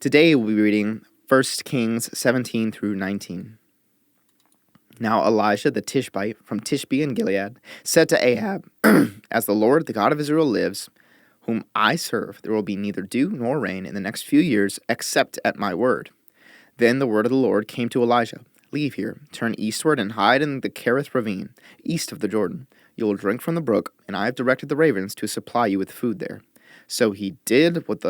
Today we'll be reading 1 Kings 17 through 19. Now Elijah the Tishbite from Tishbe in Gilead said to Ahab, As the Lord, the God of Israel, lives, whom I serve, there will be neither dew nor rain in the next few years, except at my word. Then the word of the Lord came to Elijah, Leave here, turn eastward, and hide in the Kerith ravine, east of the Jordan. You will drink from the brook, and I have directed the ravens to supply you with food there. So he did what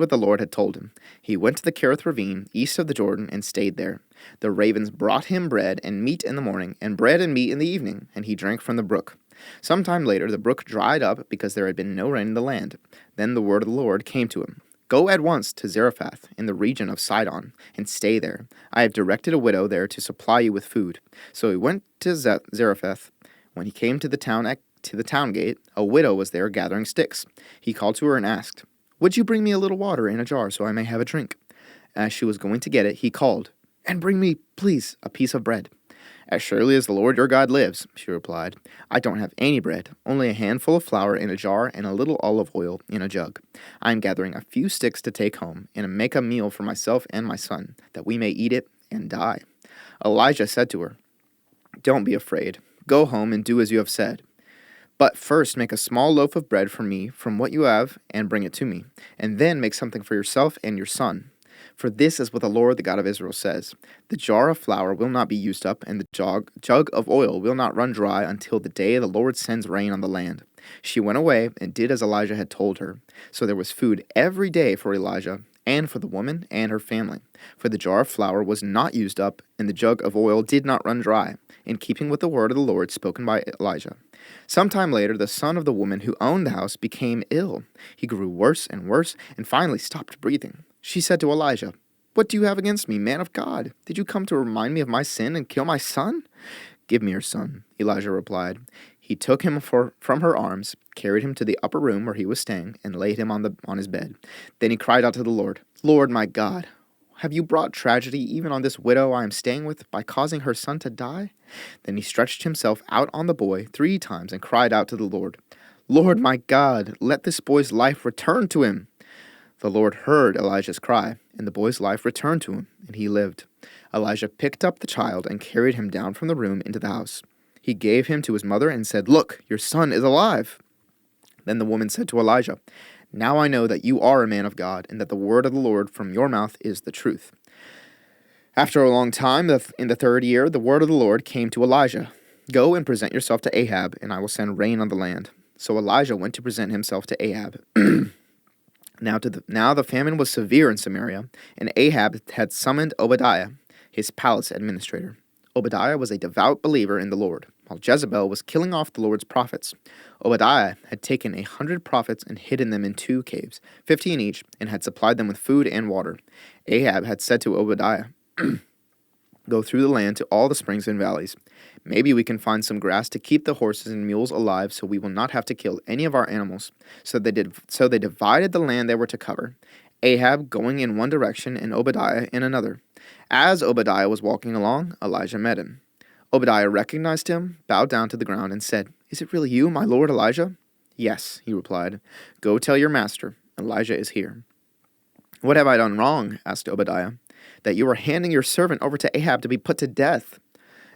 the Lord had told him. He went to the Kerith ravine, east of the Jordan, and stayed there. The ravens brought him bread and meat in the morning, and bread and meat in the evening, and he drank from the brook. Some time later the brook dried up because there had been no rain in the land. Then the word of the Lord came to him. Go at once to Zarephath, in the region of Sidon, and stay there. I have directed a widow there to supply you with food. So he went to Zarephath. When he came to the town gate, a widow was there gathering sticks. He called to her and asked, Would you bring me a little water in a jar so I may have a drink? As she was going to get it, he called, And bring me, please, a piece of bread. As surely as the Lord your God lives, she replied, I don't have any bread, only a handful of flour in a jar and a little olive oil in a jug. I am gathering a few sticks to take home and make a meal for myself and my son, that we may eat it and die. Elijah said to her, Don't be afraid. Go home and do as you have said. But first make a small loaf of bread for me from what you have and bring it to me, and then make something for yourself and your son. For this is what the Lord, the God of Israel, says, The jar of flour will not be used up, and the jug of oil will not run dry until the day the Lord sends rain on the land. She went away and did as Elijah had told her. So there was food every day for Elijah, and for the woman and her family. For the jar of flour was not used up, and the jug of oil did not run dry, in keeping with the word of the Lord spoken by Elijah. Some time later, the son of the woman who owned the house became ill. He grew worse, and finally stopped breathing. She said to Elijah, What do you have against me, man of God? Did you come to remind me of my sin and kill my son? Give me your son, Elijah replied. He took him from her arms, carried him to the upper room where he was staying, and laid him on his bed. Then he cried out to the Lord, Lord my God, have you brought tragedy even on this widow I am staying with by causing her son to die? Then he stretched himself out on the boy 3 times and cried out to the Lord, Lord my God, let this boy's life return to him. The Lord heard Elijah's cry, and the boy's life returned to him, and he lived. Elijah picked up the child and carried him down from the room into the house. He gave him to his mother and said, Look, your son is alive. Then the woman said to Elijah, Now I know that you are a man of God, and that the word of the Lord from your mouth is the truth. After a long time, in the 3rd year, the word of the Lord came to Elijah. Go and present yourself to Ahab, and I will send rain on the land. So Elijah went to present himself to Ahab. Now the famine was severe in Samaria, and Ahab had summoned Obadiah, his palace administrator. Obadiah was a devout believer in the Lord, while Jezebel was killing off the Lord's prophets. Obadiah had taken 100 prophets and hidden them in 2 caves, 50 in each, and had supplied them with food and water. Ahab had said to Obadiah, Go through the land to all the springs and valleys. Maybe we can find some grass to keep the horses and mules alive so we will not have to kill any of our animals. So they divided the land they were to cover, Ahab going in one direction and Obadiah in another. As Obadiah was walking along, Elijah met him. Obadiah recognized him, bowed down to the ground, and said, Is it really you, my lord Elijah? Yes, he replied. Go tell your master, Elijah is here. What have I done wrong? Asked Obadiah. That you are handing your servant over to Ahab to be put to death.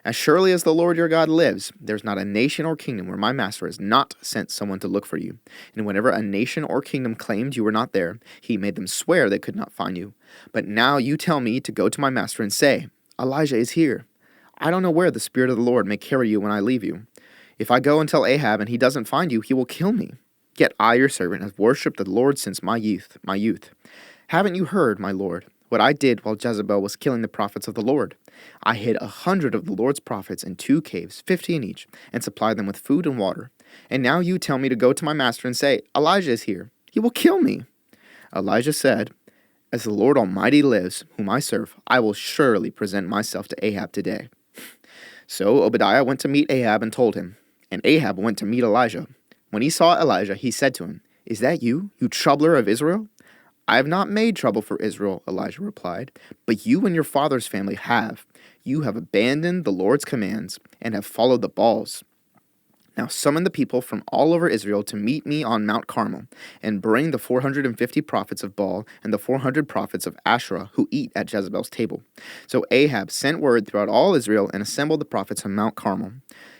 As surely as the Lord your God lives, there's not a nation or kingdom where my master has not sent someone to look for you. And whenever a nation or kingdom claimed you were not there, he made them swear they could not find you. But now you tell me to go to my master and say, Elijah is here. I don't know where the Spirit of the Lord may carry you when I leave you. If I go and tell Ahab and he doesn't find you, he will kill me. Yet I, your servant, have worshipped the Lord since my youth. Haven't you heard, my lord, what I did while Jezebel was killing the prophets of the Lord? I hid 100 of the Lord's prophets in 2 caves, 50 in each, and supplied them with food and water. And now you tell me to go to my master and say, Elijah is here. He will kill me. Elijah said, As the Lord Almighty lives, whom I serve, I will surely present myself to Ahab today. So Obadiah went to meet Ahab and told him, and Ahab went to meet Elijah. When he saw Elijah, he said to him, Is that you troubler of Israel? I have not made trouble for Israel, Elijah replied, but you and your father's family have. You have abandoned the Lord's commands and have followed the Baals. Now summon the people from all over Israel to meet me on Mount Carmel, and bring the 450 prophets of Baal and the 400 prophets of Asherah who eat at Jezebel's table. So Ahab sent word throughout all Israel and assembled the prophets on Mount Carmel.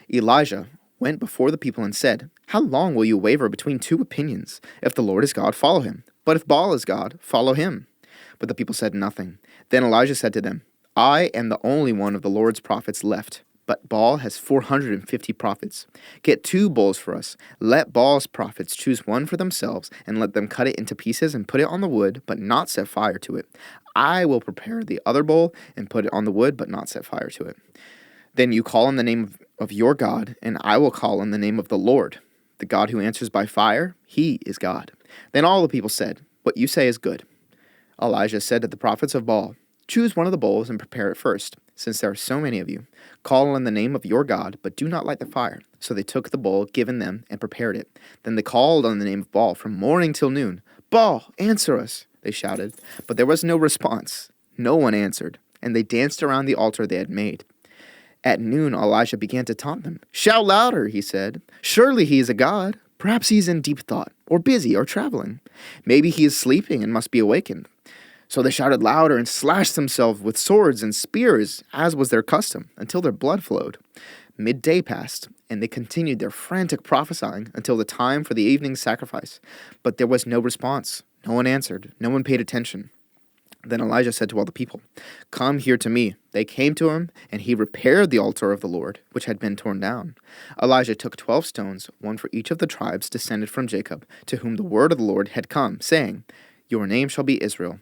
Elijah went before the people and said, "How long will you waver between two opinions? If the Lord is God, follow him. But if Baal is God, follow him." But the people said nothing. Then Elijah said to them, "I am the only one of the Lord's prophets left, but Baal has 450 prophets. Get 2 bulls for us. Let Baal's prophets choose one for themselves, and let them cut it into pieces and put it on the wood, but not set fire to it. I will prepare the other bull and put it on the wood, but not set fire to it. Then you call on the name of your God, and I will call on the name of the Lord. The God who answers by fire, he is God." Then all the people said, "What you say is good." Elijah said to the prophets of Baal, "Choose one of the bulls and prepare it first, since there are so many of you. Call on the name of your God, but do not light the fire." So they took the bull given them and prepared it. Then they called on the name of Baal from morning till noon. "Baal, answer us," they shouted. But there was no response. No one answered, and they danced around the altar they had made. At noon, Elijah began to taunt them. "Shout louder," he said. "Surely he is a god. Perhaps he is in deep thought, or busy, or traveling. Maybe he is sleeping and must be awakened." So they shouted louder and slashed themselves with swords and spears, as was their custom, until their blood flowed. Midday passed, and they continued their frantic prophesying until the time for the evening sacrifice. But there was no response. No one answered. No one paid attention. Then Elijah said to all the people, "Come here to me." They came to him, and he repaired the altar of the Lord, which had been torn down. Elijah took 12 stones, one for each of the tribes descended from Jacob, to whom the word of the Lord had come, saying, "Your name shall be Israel."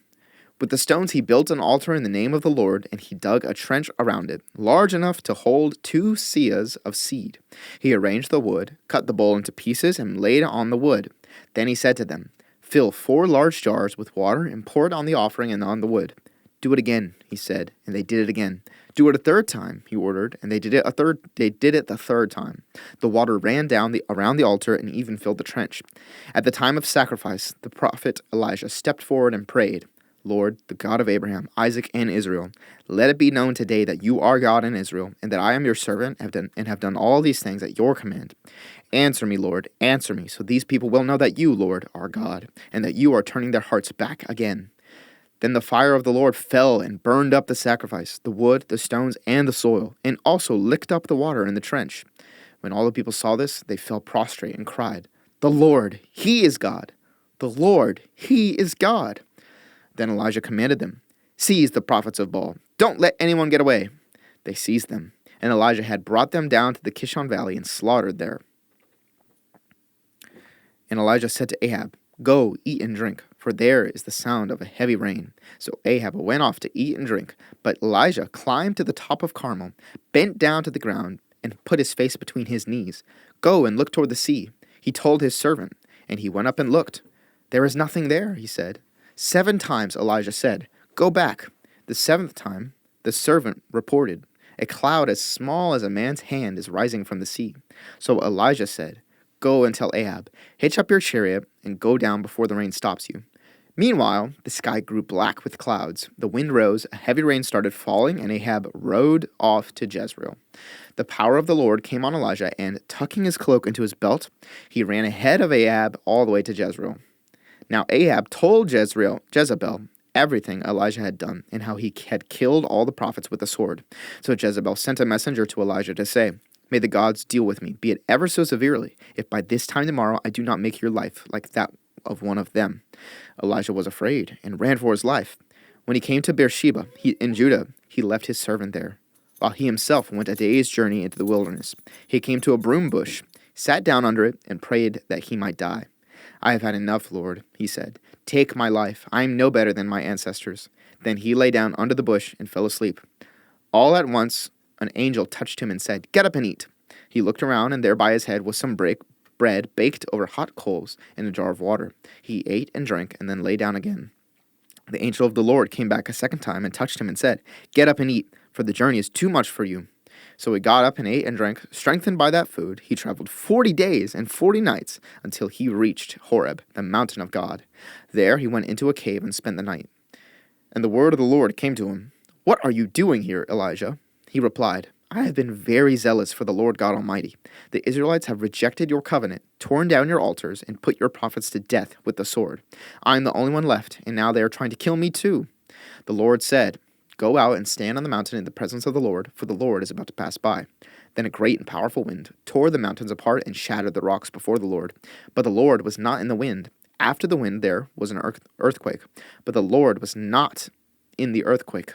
With the stones he built an altar in the name of the Lord, and he dug a trench around it, large enough to hold 2 seahs of seed. He arranged the wood, cut the bull into pieces, and laid it on the wood. Then he said to them, "Fill 4 large jars with water and pour it on the offering and on the wood." "Do it again," he said, and they did it again. "Do it a third time," he ordered, and they did it the third time. The water ran down around the altar and even filled the trench. At the time of sacrifice, the prophet Elijah stepped forward and prayed, "Lord, the God of Abraham, Isaac, and Israel, let it be known today that you are God in Israel, and that I am your servant and have done all these things at your command. Answer me, Lord, answer me, so these people will know that you, Lord, are God, and that you are turning their hearts back again." Then the fire of the Lord fell and burned up the sacrifice, the wood, the stones, and the soil, and also licked up the water in the trench. When all the people saw this, they fell prostrate and cried, "The Lord, he is God! The Lord, he is God!" Then Elijah commanded them, "Seize the prophets of Baal. Don't let anyone get away." They seized them, and Elijah had brought them down to the Kishon Valley and slaughtered there. And Elijah said to Ahab, "Go, eat and drink, for there is the sound of a heavy rain." So Ahab went off to eat and drink, but Elijah climbed to the top of Carmel, bent down to the ground, and put his face between his knees. "Go and look toward the sea," he told his servant, and he went up and looked. "There is nothing there," he said. 7 times Elijah said, "Go back." The 7th time, the servant reported, "A cloud as small as a man's hand is rising from the sea." So Elijah said, "Go and tell Ahab, hitch up your chariot and go down before the rain stops you." Meanwhile, the sky grew black with clouds. The wind rose, a heavy rain started falling, and Ahab rode off to Jezreel. The power of the Lord came on Elijah, and tucking his cloak into his belt, he ran ahead of Ahab all the way to Jezreel. Now Ahab told Jezebel everything Elijah had done, and how he had killed all the prophets with the sword. So Jezebel sent a messenger to Elijah to say, "May the gods deal with me, be it ever so severely, if by this time tomorrow I do not make your life like that of one of them." Elijah was afraid and ran for his life. When he came to Beersheba in Judah, he left his servant there, while he himself went a day's journey into the wilderness. He came to a broom bush, sat down under it, and prayed that he might die. "I have had enough, Lord," he said. "Take my life. I am no better than my ancestors." Then he lay down under the bush and fell asleep. All at once an angel touched him and said, "Get up and eat." He looked around, and there by his head was some bread baked over hot coals in a jar of water. He ate and drank, and then lay down again. The angel of the Lord came back a second time and touched him and said, "Get up and eat, for the journey is too much for you." So he got up and ate and drank. Strengthened by that food, he traveled 40 days and 40 nights until he reached Horeb, the mountain of God. There he went into a cave and spent the night. And the word of the Lord came to him, "What are you doing here, Elijah?" He replied, I have been very zealous for the Lord God Almighty. The Israelites have rejected your covenant, torn down your altars, and put your prophets to death with the sword. I am the only one left, and now they are trying to kill me too. The Lord said, Go out and stand on the mountain in the presence of the Lord, for the Lord is about to pass by. Then a great and powerful wind tore the mountains apart and shattered the rocks before the Lord. But the Lord was not in the wind. After the wind there was an earthquake, but the Lord was not in the earthquake.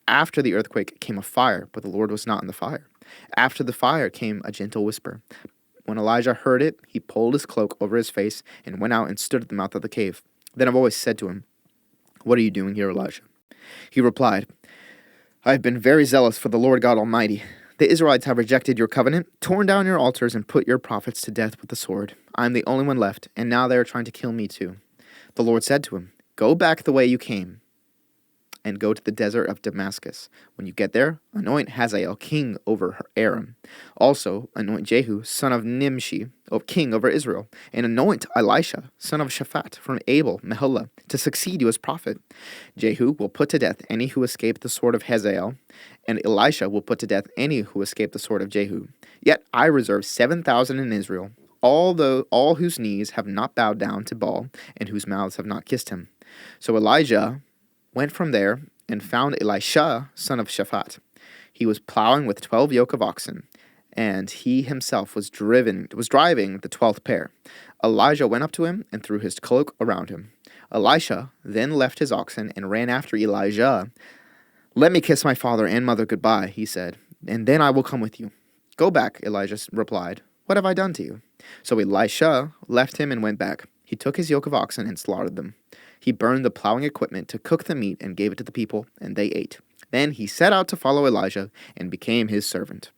After the earthquake came a fire, but the Lord was not in the fire. After the fire came a gentle whisper. When Elijah heard it, he pulled his cloak over his face and went out and stood at the mouth of the cave. Then a voice said to him, What are you doing here, Elijah? He replied, I have been very zealous for the Lord God Almighty. The Israelites have rejected your covenant, torn down your altars, and put your prophets to death with the sword. I am the only one left, and now they are trying to kill me too. The Lord said to him, Go back the way you came, and go to the desert of Damascus. When you get there, anoint Hazael king over Aram. Also, anoint Jehu, son of Nimshi, king over Israel, and anoint Elisha, son of Shaphat, from Abel Meholah, to succeed you as prophet. Jehu will put to death any who escape the sword of Hazael, and Elisha will put to death any who escape the sword of Jehu. Yet I reserve 7,000 in Israel, all whose knees have not bowed down to Baal, and whose mouths have not kissed him. So Elijah went from there and found Elisha, son of Shaphat. He was plowing with 12 yoke of oxen, and he himself was driving the 12th pair. Elijah went up to him and threw his cloak around him. Elisha then left his oxen and ran after Elijah. Let me kiss my father and mother goodbye, he said, and then I will come with you. Go back, Elijah replied. What have I done to you? So Elisha left him and went back. He took his yoke of oxen and slaughtered them. He burned the plowing equipment to cook the meat and gave it to the people, and they ate. Then he set out to follow Elijah and became his servant.